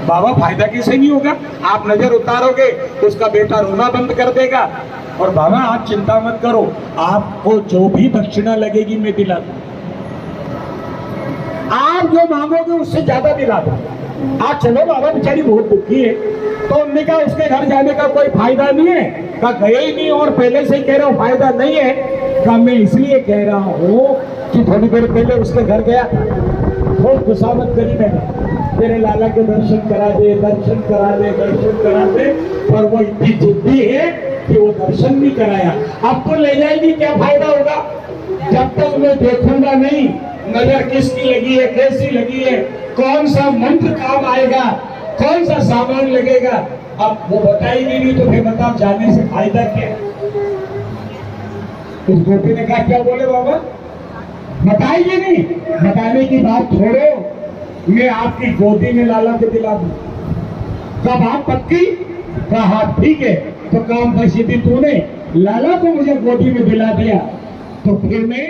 बाबा फायदा कैसे नहीं होगा? आप नजर उतारोगे उसका बेटा रोना बंद कर देगा। और बाबा आप चिंता मत करो, आपको जो भी दक्षिणा लगेगी मैं दिला दूं। आप जो मांगोगे उससे ज्यादा दिला दूं। आज चलो, बाबा बेचारी बहुत दुखी है। तो उन्होंने कहा उसके घर जाने का कोई फायदा नहीं है। कहा गए ही नहीं और पहले से ही कह रहा हूँ फायदा नहीं है। कहा मैं इसलिए कह रहा हूँ कि थोड़ी देर पहले उसके घर गया, बहुत खुशामद करी मैंने, मेरे लाला के दर्शन करा दे, दर्शन करा दे, दर्शन करा दे। पर वो इतनी जिद्दी है कि वो दर्शन नहीं कराया। अब तो ले जाएगी, क्या फायदा होगा जब तक मैं देखूंगा नहीं नजर किसकी लगी है, कैसी लगी है, कौन सा मंत्र काम आएगा, कौन सा सामान लगेगा। अब वो बताएगी नहीं तो फिर बताओ जाने से फायदा क्या? उस गोपी ने कहा क्या बोले बाबा? बताइए नहीं, बताने की बात छोड़ो, मैं आपकी गोदी में लाला को दिला दूं। कब आप पक्की? कहा ठीक है। तो काम बस यदि तूने लाला को मुझे गोदी में दिला दिया तो फिर मैं